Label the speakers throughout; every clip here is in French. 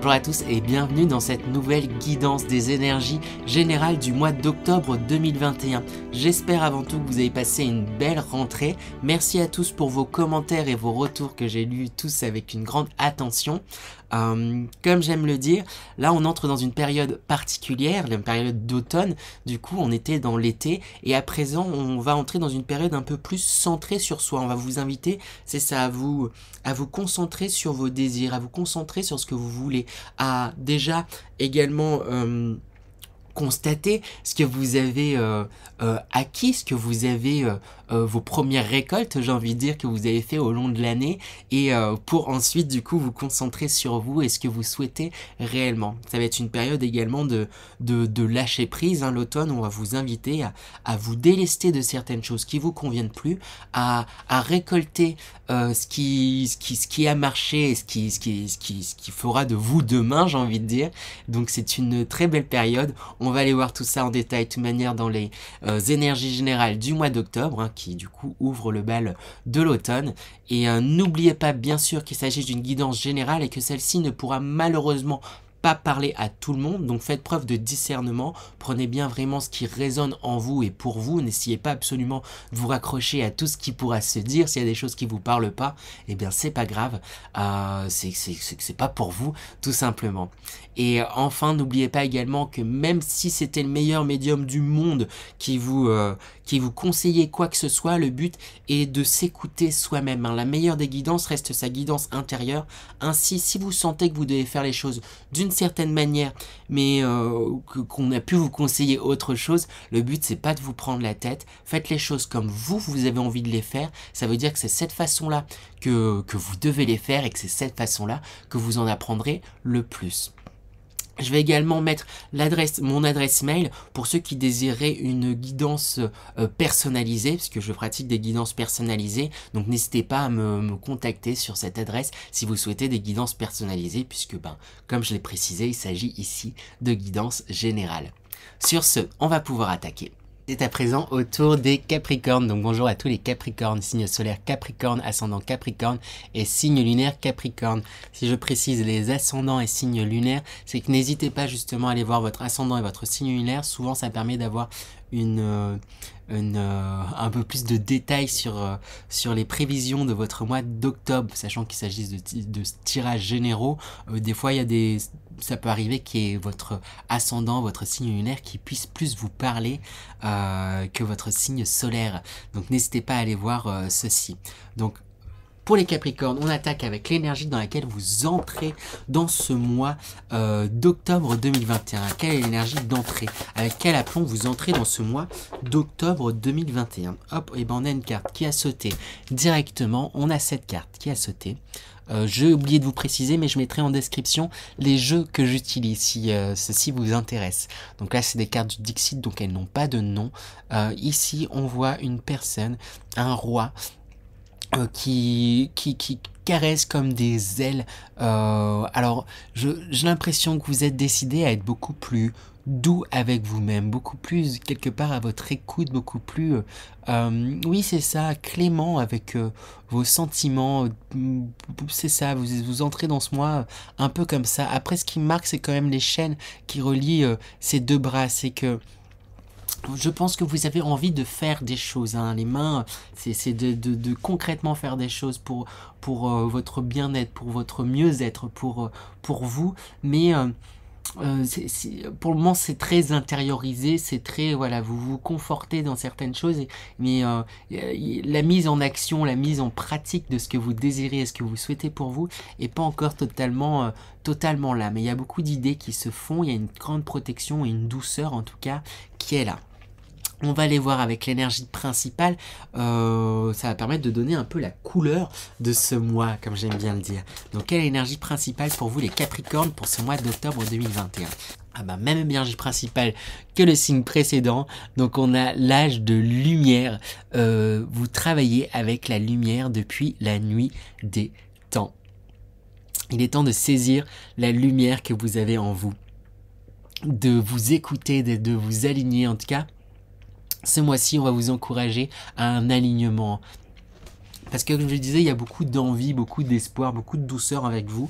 Speaker 1: Bonjour à tous et bienvenue dans cette nouvelle guidance des énergies générales du mois d'octobre 2021. J'espère avant tout que vous avez passé une belle rentrée. Merci à tous pour vos commentaires et vos retours que j'ai lus tous avec une grande attention. Comme j'aime le dire, là on entre dans une période particulière, une période d'automne. Du coup on était dans l'été et à présent on va entrer dans une période un peu plus centrée sur soi. On va vous inviter, c'est ça, à vous concentrer sur vos désirs, à vous concentrer sur ce que vous voulez, à déjà également constater ce que vous avez acquis, ce que vous avez vos premières récoltes, j'ai envie de dire, que vous avez fait au long de l'année, et pour ensuite du coup vous concentrer sur vous et ce que vous souhaitez réellement. Ça va être une période également de lâcher prise, hein, l'automne. On va vous inviter à vous délester de certaines choses qui vous conviennent plus, à récolter ce qui a marché et ce qui fera de vous demain, j'ai envie de dire. Donc c'est une très belle période. On va aller voir tout ça en détail de toute manière dans les énergies générales du mois d'octobre, hein, qui du coup ouvre le bal de l'automne. Et n'oubliez pas bien sûr qu'il s'agit d'une guidance générale et que celle-ci ne pourra malheureusement pas parler à tout le monde, donc faites preuve de discernement, prenez bien vraiment ce qui résonne en vous et pour vous, n'essayez pas absolument de vous raccrocher à tout ce qui pourra se dire. S'il y a des choses qui vous parlent pas, eh bien c'est pas grave, c'est pas pour vous, tout simplement. Et enfin, n'oubliez pas également que même si c'était le meilleur médium du monde qui vous conseillait quoi que ce soit, le but est de s'écouter soi-même, hein. La meilleure des guidances reste sa guidance intérieure. Ainsi, si vous sentez que vous devez faire les choses d'une certaine manière, mais qu'on a pu vous conseiller autre chose, le but c'est pas de vous prendre la tête. Faites les choses comme vous avez envie de les faire. Ça veut dire que c'est cette façon-là que vous devez les faire et que c'est cette façon-là que vous en apprendrez le plus. Je vais également mettre mon adresse mail pour ceux qui désiraient une guidance personnalisée, puisque je pratique des guidances personnalisées. Donc n'hésitez pas à me contacter sur cette adresse si vous souhaitez des guidances personnalisées, puisque comme je l'ai précisé, il s'agit ici de guidance générale. Sur ce, on va pouvoir attaquer. C'est à présent au tour des Capricornes. Donc bonjour à tous les Capricornes, signe solaire Capricorne, ascendant Capricorne et signe lunaire Capricorne. Si je précise les ascendants et signes lunaires, c'est que n'hésitez pas justement à aller voir votre ascendant et votre signe lunaire. Souvent ça permet d'avoir un peu plus de détails sur les prévisions de votre mois d'octobre, sachant qu'il s'agit de tirages généraux. Des fois ça peut arriver qu'il y ait votre ascendant, votre signe lunaire qui puisse plus vous parler que votre signe solaire. Donc n'hésitez pas à aller voir ceci. Donc pour les Capricornes, on attaque avec l'énergie dans laquelle vous entrez dans ce mois d'octobre 2021. Quelle est l'énergie d'entrée? Avec quel aplomb vous entrez dans ce mois d'octobre 2021? Hop, et ben on a une carte qui a sauté directement. On a cette carte qui a sauté. J'ai oublié de vous préciser, mais je mettrai en description les jeux que j'utilise si ceci vous intéresse. Donc là, c'est des cartes du Dixit, donc elles n'ont pas de nom. Ici, on voit une personne, un roi, qui caresse comme des ailes. Alors, j'ai l'impression que vous êtes décidé à être beaucoup plus doux avec vous-même, beaucoup plus quelque part à votre écoute, beaucoup plus oui c'est ça, clément avec vos sentiments. C'est ça, vous entrez dans ce mois un peu comme ça. Après, ce qui marque, c'est quand même les chaînes qui relient ces deux bras. C'est que je pense que vous avez envie de faire des choses, hein. Les mains, c'est de concrètement faire des choses pour votre bien-être, pour votre mieux-être, pour vous. Mais pour le moment, c'est très intériorisé, c'est très, voilà, vous vous confortez dans certaines choses, mais la mise en action, la mise en pratique de ce que vous désirez et ce que vous souhaitez pour vous est pas encore totalement là. Mais il y a beaucoup d'idées qui se font, il y a une grande protection et une douceur en tout cas qui est là. On va aller voir avec l'énergie principale, ça va permettre de donner un peu la couleur de ce mois, comme j'aime bien le dire. Donc quelle est l'énergie principale pour vous les Capricornes pour ce mois d'octobre 2021 ? Ah bah, même énergie principale que le signe précédent, donc on a l'âge de lumière. Vous travaillez avec la lumière depuis la nuit des temps. Il est temps de saisir la lumière que vous avez en vous, de vous écouter, de vous aligner. En tout cas, ce mois-ci, on va vous encourager à un alignement. Parce que, comme je le disais, il y a beaucoup d'envie, beaucoup d'espoir, beaucoup de douceur avec vous.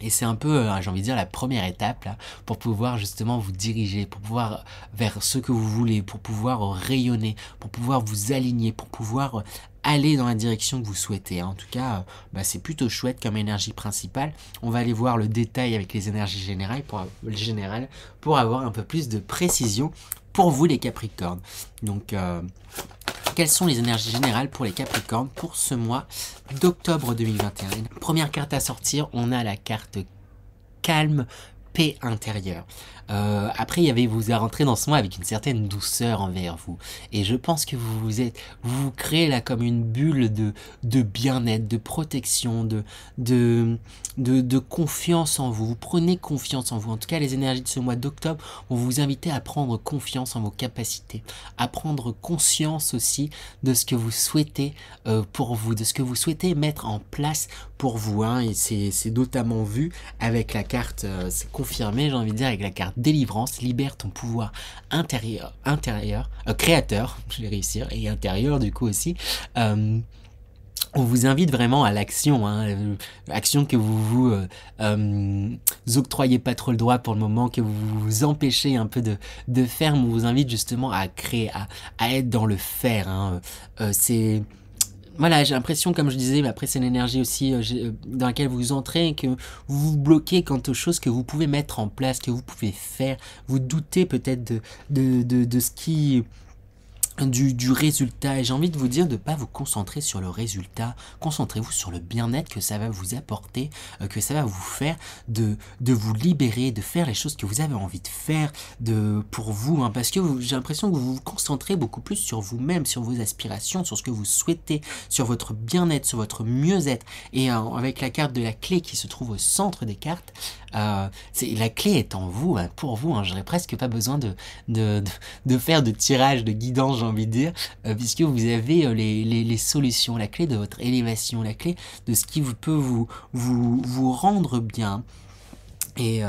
Speaker 1: Et c'est un peu, j'ai envie de dire, la première étape là, pour pouvoir justement vous diriger, pour pouvoir vers ce que vous voulez, pour pouvoir rayonner, pour pouvoir vous aligner, pour pouvoir aller dans la direction que vous souhaitez. En tout cas, c'est plutôt chouette comme énergie principale. On va aller voir le détail avec les énergies générales pour avoir un peu plus de précision pour vous les Capricornes. Donc, quelles sont les énergies générales pour les Capricornes pour ce mois d'octobre 2021? Première carte à sortir, on a la carte calme, paix intérieure. Après, vous êtes rentré dans ce mois avec une certaine douceur envers vous. Et je pense que vous créez là comme une bulle de bien-être, de protection, de confiance en vous. Vous prenez confiance en vous. En tout cas, les énergies de ce mois d'octobre vont vous inviter à prendre confiance en vos capacités, à prendre conscience aussi de ce que vous souhaitez pour vous, de ce que vous souhaitez mettre en place pour vous. Hein. Et c'est notamment vu avec la carte, c'est confirmé, j'ai envie de dire, avec la carte délivrance, libère ton pouvoir créateur, je vais réussir, et intérieur du coup aussi. On vous invite vraiment à l'action, hein, action que vous octroyez pas trop le droit pour le moment, que vous vous empêchez un peu de faire, mais on vous invite justement à créer, à être dans le faire. Hein. C'est... Voilà, j'ai l'impression, comme je disais, après c'est l'énergie aussi dans laquelle vous entrez, que vous vous bloquez quant aux choses que vous pouvez mettre en place, que vous pouvez faire. Vous doutez peut-être de ce qui... Du résultat, et j'ai envie de vous dire de ne pas vous concentrer sur le résultat, concentrez-vous sur le bien-être que ça va vous apporter, que ça va vous faire, de vous libérer, de faire les choses que vous avez envie de faire pour vous, hein, parce que j'ai l'impression que vous vous concentrez beaucoup plus sur vous-même, sur vos aspirations, sur ce que vous souhaitez, sur votre bien-être, sur votre mieux-être, et avec la carte de la clé qui se trouve au centre des cartes, la clé est en vous, hein, pour vous, hein, j'aurais presque pas besoin de faire de tirage, de guidance, j'ai envie de dire, puisque vous avez les solutions, la clé de votre élévation, la clé de ce qui peut vous rendre bien. Et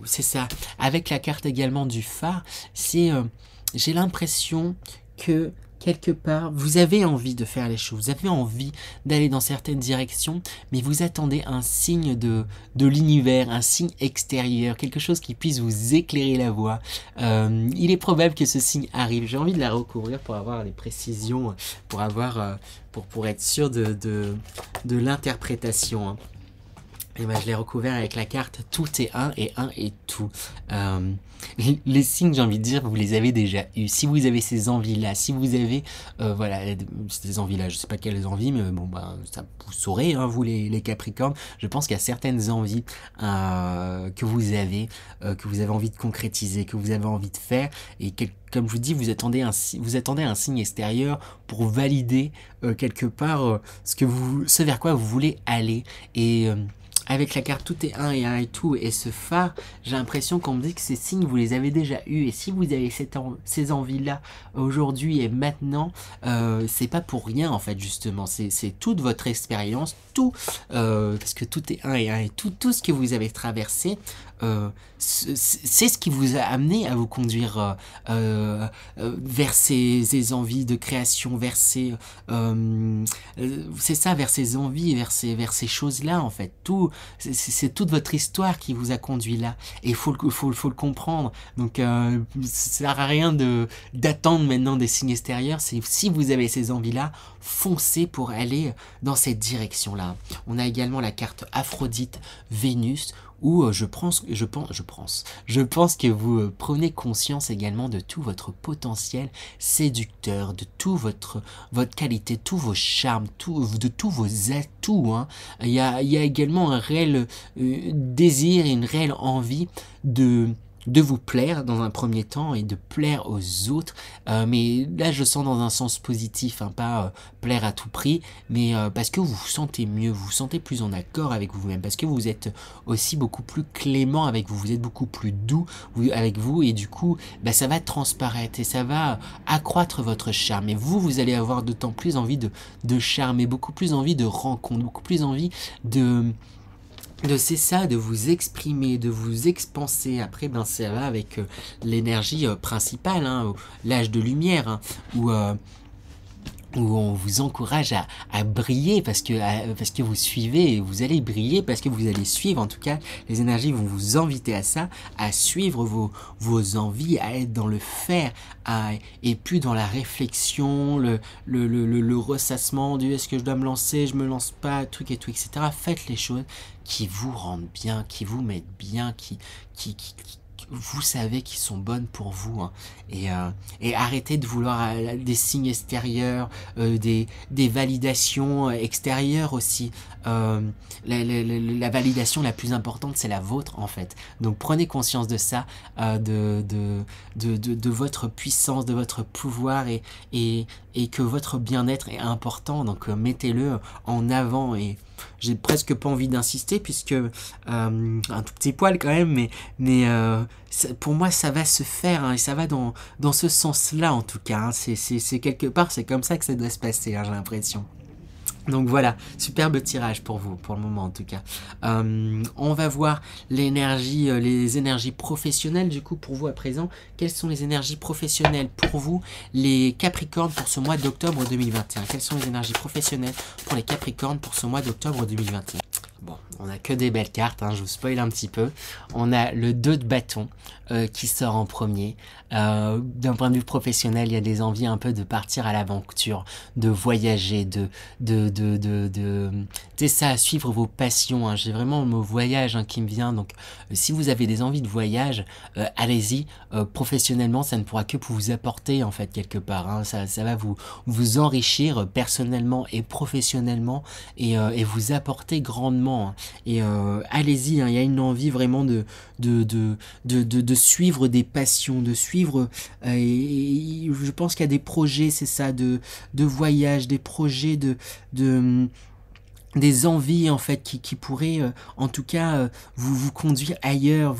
Speaker 1: c'est ça. Avec la carte également du phare, j'ai l'impression que quelque part, vous avez envie de faire les choses, vous avez envie d'aller dans certaines directions, mais vous attendez un signe de l'univers, un signe extérieur, quelque chose qui puisse vous éclairer la voie. Il est probable que ce signe arrive. J'ai envie de la recouvrir pour avoir les précisions, pour être sûr de l'interprétation. Hein. Et je l'ai recouvert avec la carte tout est un et un est tout. Les signes, j'ai envie de dire, vous les avez déjà eus. Si vous avez ces envies-là, si vous avez, ces envies-là, je sais pas quelles envies, mais bon, ça, vous saurez, hein, vous les Capricornes. Je pense qu'il y a certaines envies que vous avez envie de concrétiser, que vous avez envie de faire, et comme je vous dis, vous attendez un signe extérieur pour valider quelque part ce vers quoi vous voulez aller. Et avec la carte tout est un et tout, et ce phare, j'ai l'impression qu'on me dit que ces signes, vous les avez déjà eus, et si vous avez ces envies-là aujourd'hui et maintenant, c'est pas pour rien en fait, justement, c'est toute votre expérience, parce que tout est un et tout ce que vous avez traversé, c'est ce qui vous a amené à vous conduire vers ces envies de création, vers c'est ça, vers ces envies, vers ces choses-là en fait. C'est toute votre histoire qui vous a conduit là, et il faut le comprendre. Donc ça sert à rien d'attendre maintenant des signes extérieurs. Si vous avez ces envies-là, foncez pour aller dans cette direction-là. On a également la carte Aphrodite, Vénus, où je pense que vous prenez conscience également de tout votre potentiel séducteur, de tout votre qualité, tous vos charmes, de tous vos atouts. Hein. Il y a également un réel désir et une réelle envie de vous plaire dans un premier temps et de plaire aux autres, mais là je sens dans un sens positif, hein, pas plaire à tout prix, mais parce que vous vous sentez mieux, vous vous sentez plus en accord avec vous-même, parce que vous êtes aussi beaucoup plus clément avec vous, vous êtes beaucoup plus doux avec vous, et du coup ça va transparaître et ça va accroître votre charme, et vous allez avoir d'autant plus envie de charme, et beaucoup plus envie de rencontre, beaucoup plus envie c'est ça, de vous exprimer, de vous expanser. Après, ça va avec l'énergie principale, hein, l'âge de lumière, hein, où on vous encourage à briller parce que vous suivez et vous allez briller parce que vous allez suivre. En tout cas, les énergies vont vous inviter à ça, à suivre vos envies, à être dans le faire, et plus dans la réflexion, le ressassement du est-ce que je dois me lancer, je me lance pas, truc et tout, etc. Faites les choses qui vous rendent bien, qui vous mettent bien, vous savez qu'ils sont bonnes pour vous, hein. Et arrêtez de vouloir des signes extérieurs, des validations extérieures aussi. La validation la plus importante, c'est la vôtre en fait. Donc prenez conscience de ça, de votre puissance, de votre pouvoir, et que votre bien-être est important. Donc mettez-le en avant. Et j'ai presque pas envie d'insister puisque un tout petit poil quand même, mais pour moi ça va se faire, hein, et ça va dans ce sens-là en tout cas, hein. C'est quelque part, c'est comme ça que ça doit se passer, hein, j'ai l'impression. Donc voilà, superbe tirage pour vous, pour le moment en tout cas. On va voir l'énergie, les énergies professionnelles du coup pour vous à présent. Quelles sont les énergies professionnelles pour vous, les Capricornes, pour ce mois d'octobre 2021? Quelles sont les énergies professionnelles pour les Capricornes pour ce mois d'octobre 2021? Bon, on a que des belles cartes, hein, je vous spoil un petit peu. On a le 2 de bâton qui sort en premier. D'un point de vue professionnel, il y a des envies un peu de partir à l'aventure, de voyager, c'est ça, suivre vos passions, hein. J'ai vraiment le mot voyage, hein, qui me vient. Donc, si vous avez des envies de voyage, allez-y. Professionnellement, ça ne pourra que vous apporter en fait quelque part, hein. Ça va vous enrichir personnellement et professionnellement, et vous apporter grandement, hein. Et allez-y, hein, il y a une envie vraiment de suivre des passions, de suivre, et je pense qu'il y a des projets, c'est ça, de voyage, des projets des envies en fait qui pourraient en tout cas vous conduire ailleurs,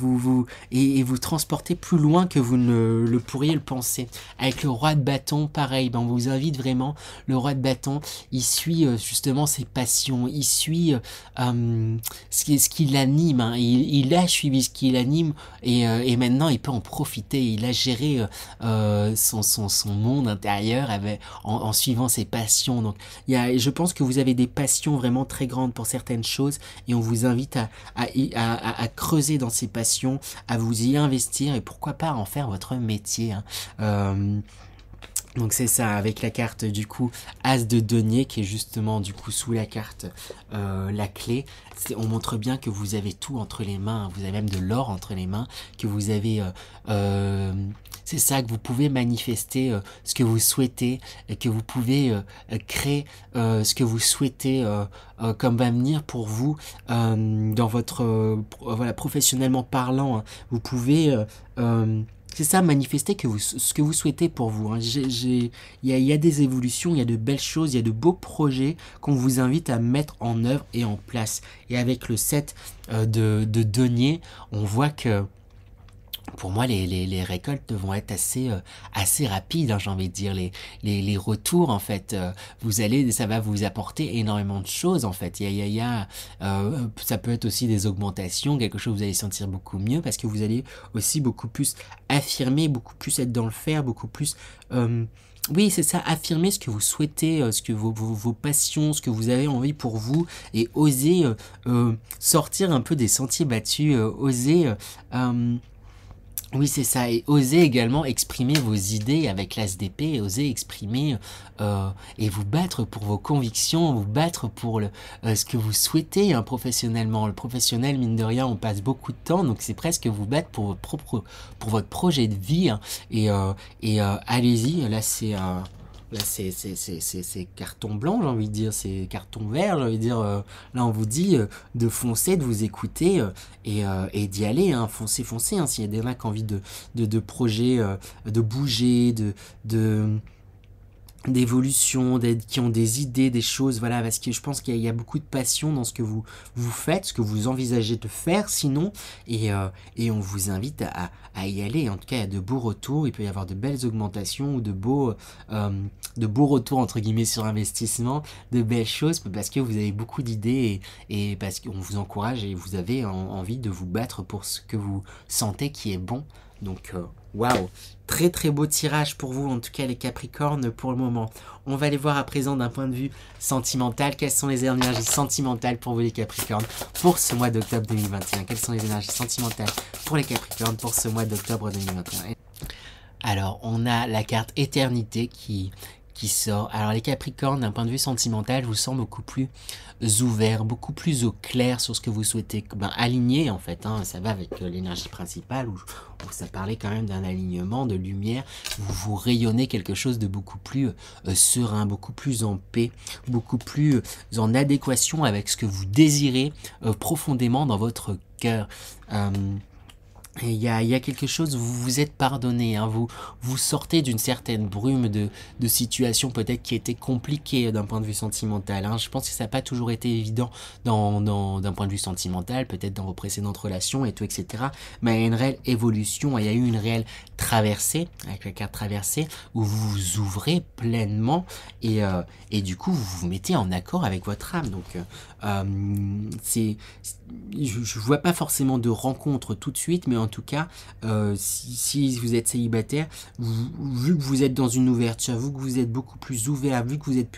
Speaker 1: et vous transporter plus loin que vous ne le pourriez le penser. Avec le roi de bâton, pareil, ben on vous invite vraiment. Le roi de bâton, il suit justement ses passions, il suit ce qui l'anime, hein. Il a suivi ce qui l'anime, et maintenant il peut en profiter. Il a géré son monde intérieur en suivant ses passions. Donc je pense que vous avez des passions vraiment très grande pour certaines choses, et on vous invite à creuser dans ces passions, à vous y investir, et pourquoi pas en faire votre métier, hein. Donc c'est ça, avec la carte du coup As de denier qui est justement du coup sous la carte la clé. On montre bien que vous avez tout entre les mains, vous avez même de l'or entre les mains, que vous avez c'est ça, que vous pouvez manifester ce que vous souhaitez, et que vous pouvez créer ce que vous souhaitez comme avenir pour vous dans votre voilà, professionnellement parlant, hein. Vous pouvez c'est ça, manifester ce que vous souhaitez pour vous, hein. Il y a des évolutions, il y a de belles choses, il y a de beaux projets qu'on vous invite à mettre en œuvre et en place. Et avec le 7 de denier, on voit que pour moi, les récoltes vont être assez rapides, hein, j'ai envie de dire. Les retours, en fait, ça va vous apporter énormément de choses, en fait. Ça peut être aussi des augmentations, quelque chose que vous allez sentir beaucoup mieux, parce que vous allez aussi beaucoup plus affirmer, beaucoup plus être dans le faire, beaucoup plus... oui, c'est ça, affirmer ce que vous souhaitez, ce que vos passions, ce que vous avez envie pour vous, et oser sortir un peu des sentiers battus, oser... oui, c'est ça, et oser également exprimer vos idées avec l'as d'épée, oser exprimer et vous battre pour vos convictions, vous battre pour ce que vous souhaitez, hein, professionnellement. Le professionnel, mine de rien, on passe beaucoup de temps, donc c'est presque vous battre pour votre projet de vie, hein. Allez-y, là c'est carton blanc, j'ai envie de dire, c'est carton vert, j'ai envie de dire. Là on vous dit de foncer, de vous écouter, et d'y aller, hein. Foncez, hein. S'il y a des gens qui ont envie de projets, de bouger, d'évolution, qui ont des idées, des choses, voilà, parce que je pense qu'il y a beaucoup de passion dans ce que vous faites, ce que vous envisagez de faire sinon, et on vous invite à y aller. En tout cas, il y a de beaux retours, il peut y avoir de belles augmentations, ou de beaux retours entre guillemets sur investissement, de belles choses, parce que vous avez beaucoup d'idées, et parce qu'on vous encourage, et vous avez envie de vous battre pour ce que vous sentez qui est bon Donc, waouh, très très beau tirage pour vous, en tout cas les Capricornes pour le moment. On va aller voir à présent d'un point de vue sentimental, quelles sont les énergies sentimentales pour vous les Capricornes pour ce mois d'octobre 2021. Quelles sont les énergies sentimentales pour les Capricornes pour ce mois d'octobre 2021. Alors, on a la carte Éternité qui sort. Alors, les Capricornes, d'un point de vue sentimental, je vous sens beaucoup plus ouvert, beaucoup plus au clair sur ce que vous souhaitez, aligné en fait, hein, ça va avec l'énergie principale où ça parlait quand même d'un alignement, de lumière, vous rayonnez quelque chose de beaucoup plus serein, beaucoup plus en paix, beaucoup plus en adéquation avec ce que vous désirez profondément dans votre cœur. Il y a quelque chose, vous vous êtes pardonné, hein, vous sortez d'une certaine brume de situations peut-être qui étaient compliquées d'un point de vue sentimental. Hein. Je pense que ça n'a pas toujours été évident d'un point de vue sentimental, peut-être dans vos précédentes relations et tout, etc. Mais il y a une réelle évolution, il y a eu une réelle traversée, avec la carte traversée, où vous vous ouvrez pleinement et du coup vous vous mettez en accord avec votre âme. Donc je vois pas forcément de rencontre tout de suite, mais en tout cas, si vous êtes célibataire, vu que vous êtes dans une ouverture, vu que vous êtes beaucoup plus ouvert, vu que vous êtes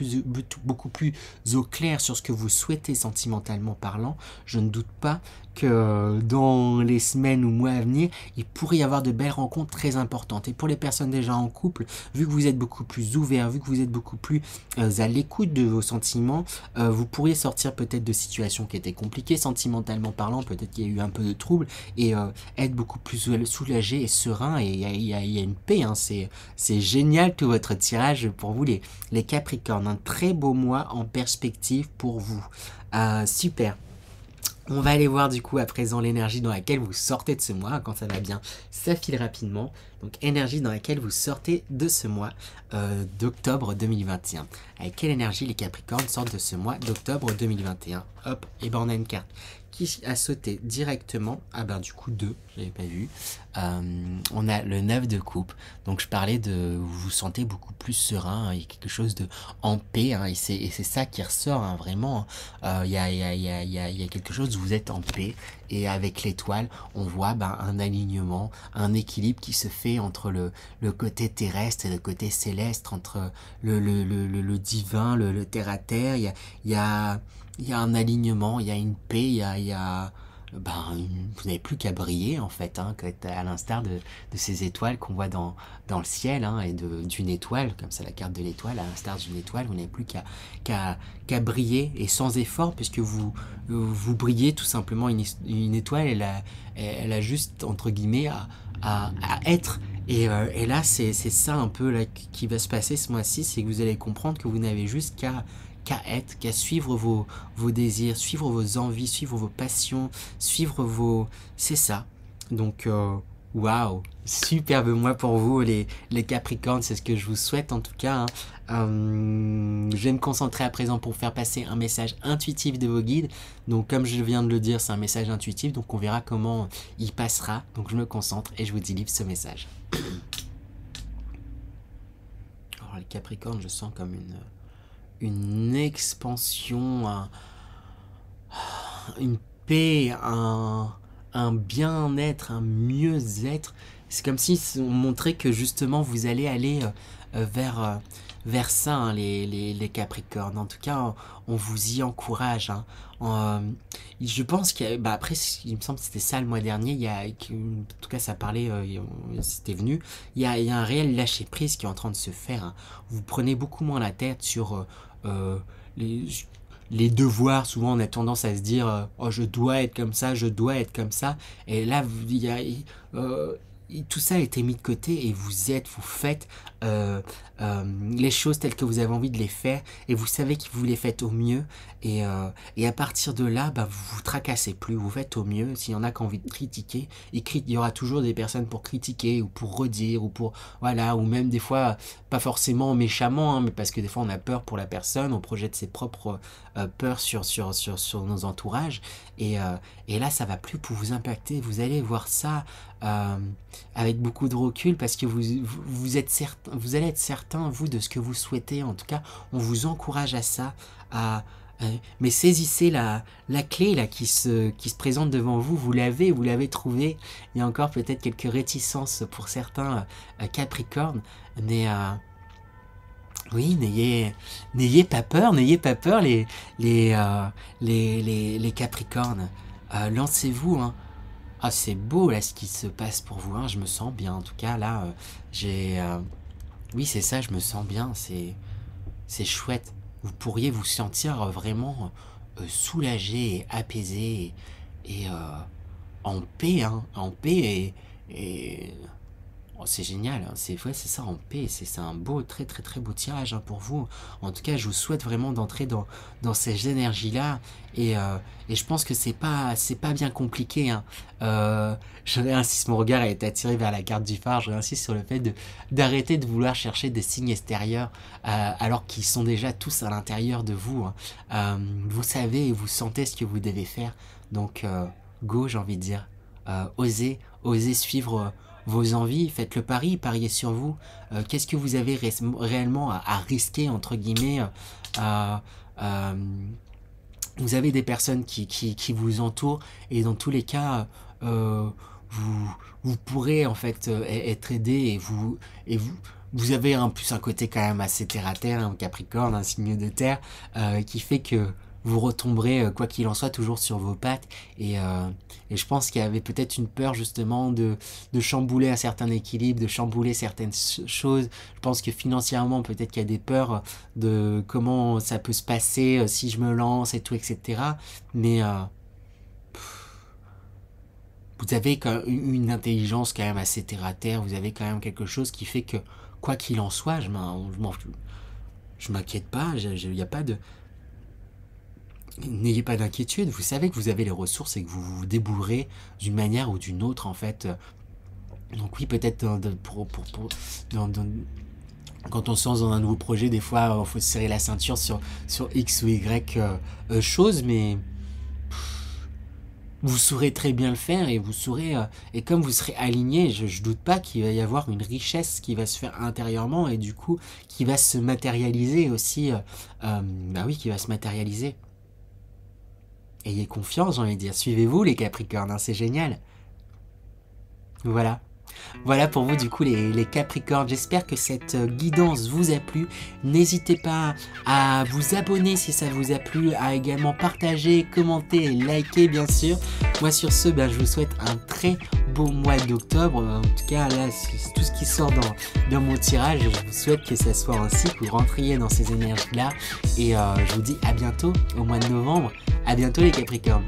Speaker 1: beaucoup plus au clair sur ce que vous souhaitez sentimentalement parlant, je ne doute pas que dans les semaines ou mois à venir, il pourrait y avoir de belles rencontres très importantes. Et pour les personnes déjà en couple, vu que vous êtes beaucoup plus ouvert, vu que vous êtes beaucoup plus à l'écoute de vos sentiments, vous pourriez sortir peut-être de situations qui étaient compliquées sentimentalement parlant, peut-être qu'il y a eu un peu de trouble, et être beaucoup plus soulagé et serein, et il y a une paix. Hein. C'est génial tout votre tirage pour vous les Capricornes. Un très beau mois en perspective pour vous. Super. On va aller voir du coup à présent l'énergie dans laquelle vous sortez de ce mois. Quand ça va bien, ça file rapidement. Donc énergie dans laquelle vous sortez de ce mois d'octobre 2021. Avec quelle énergie les Capricornes sortent de ce mois d'octobre 2021? Hop, et ben on a une carte qui a sauté directement. Ah ben du coup 2, je l'avais pas vu. On a le 9 de coupe. Donc je parlais de vous vous sentez beaucoup plus serein, il y a quelque chose de en paix, hein, et c'est ça qui ressort, hein, vraiment. Il y a quelque chose où vous êtes en paix, et avec l'étoile on voit un alignement, un équilibre qui se fait entre le côté terrestre et le côté céleste, entre le divin, le terre à terre. Il y a un alignement, il y a une paix, vous n'avez plus qu'à briller en fait, hein, à l'instar de ces étoiles qu'on voit dans le ciel, hein, et d'une étoile, comme ça la carte de l'étoile, à l'instar d'une étoile, vous n'avez plus qu'à briller, et sans effort, puisque vous brillez tout simplement. Une étoile, elle a juste entre guillemets à être. Et là c'est ça un peu là, qui va se passer ce mois-ci, c'est que vous allez comprendre que vous n'avez juste qu'à être, qu'à suivre vos désirs, suivre vos envies, suivre vos passions, suivre vos... C'est ça. Donc, waouh, superbe mois pour vous les Capricornes, c'est ce que je vous souhaite en tout cas. Hein. Je vais me concentrer à présent pour faire passer un message intuitif de vos guides. Donc comme je viens de le dire, c'est un message intuitif, donc on verra comment il passera. Donc je me concentre et je vous délivre ce message. Alors les Capricornes, je sens comme une expansion, une paix, un bien-être, un mieux-être. C'est comme si on montrait que justement vous allez aller vers ça, hein, les Capricornes. En tout cas, on vous y encourage. Hein. Je pense qu'il après, il me semble que c'était ça le mois dernier. En tout cas, ça parlait, c'était venu. Il y a un réel lâcher prise qui est en train de se faire. Hein. Vous prenez beaucoup moins la tête sur les devoirs. Souvent, on a tendance à se dire, oh, je dois être comme ça, je dois être comme ça. Et là, tout ça a été mis de côté, et vous faites les choses telles que vous avez envie de les faire, et vous savez que vous les faites au mieux, et à partir de là, vous vous tracassez plus, vous faites au mieux. S'il y en a qui ont envie de critiquer, il y aura toujours des personnes pour critiquer, ou pour redire, ou pour, voilà, ou même des fois, pas forcément méchamment, hein, mais parce que des fois on a peur pour la personne, on projette ses propres peurs sur nos entourages, et là ça va plus pour vous impacter. Vous allez voir ça avec beaucoup de recul, parce que vous allez être certain, vous, de ce que vous souhaitez. En tout cas, on vous encourage à ça, à Mais saisissez la clé là qui se présente devant vous, vous l'avez trouvée. Il y a encore peut-être quelques réticences pour certains Capricornes, mais oui, n'ayez pas peur, les Capricornes. Lancez-vous, hein. Ah, c'est beau là ce qui se passe pour vous, hein. Je me sens bien. En tout cas, là, oui, c'est ça, je me sens bien. C'est chouette. Vous pourriez vous sentir vraiment soulagé et apaisé et en paix, hein, en paix et oh, c'est génial, hein. C'est ça, en paix, c'est un beau, très beau tirage, hein, pour vous. En tout cas, je vous souhaite vraiment d'entrer dans ces énergies-là et je pense que c'est pas bien compliqué, hein. Je réinsiste, mon regard est attiré vers la carte du phare, je réinsiste sur le fait d'arrêter de vouloir chercher des signes extérieurs alors qu'ils sont déjà tous à l'intérieur de vous, hein. Vous savez et vous sentez ce que vous devez faire, donc go, j'ai envie de dire. Osez suivre vos envies, faites le pari, pariez sur vous. Qu'est-ce que vous avez réellement à risquer, entre guillemets. Vous avez des personnes qui vous entourent et dans tous les cas, vous pourrez en fait être aidé vous avez en plus un côté quand même assez terre à terre, un Capricorne, un signe de terre, qui fait que vous retomberez, quoi qu'il en soit, toujours sur vos pattes. Et je pense qu'il y avait peut-être une peur justement de chambouler un certain équilibre, de chambouler certaines choses. Je pense que financièrement, peut-être qu'il y a des peurs de comment ça peut se passer si je me lance et tout, etc. Mais vous avez quand même une intelligence quand même assez terre à terre. Vous avez quand même quelque chose qui fait que, quoi qu'il en soit, je m'inquiète pas. Il n'y a pas de... N'ayez pas d'inquiétude, vous savez que vous avez les ressources et que vous vous débrouillerez d'une manière ou d'une autre, en fait. Donc oui, peut-être quand on se lance dans un nouveau projet, des fois, il faut se serrer la ceinture sur X ou Y choses, mais vous saurez très bien le faire et vous saurez, et comme vous serez aligné, je doute pas qu'il va y avoir une richesse qui va se faire intérieurement et du coup, qui va se matérialiser aussi, bah oui, qui va se matérialiser. Ayez confiance, j'ai envie de dire. Suivez-vous les Capricornes, hein, c'est génial. Voilà. Voilà pour vous du coup les Capricornes. J'espère que cette guidance vous a plu. N'hésitez pas à vous abonner si ça vous a plu, à également partager, commenter et liker bien sûr. Moi sur ce, je vous souhaite un très beau mois d'octobre. En tout cas là, c'est tout ce qui sort dans mon tirage. Je vous souhaite que ça soit ainsi, que vous rentriez dans ces énergies là. Et je vous dis à bientôt au mois de novembre. À bientôt les Capricornes.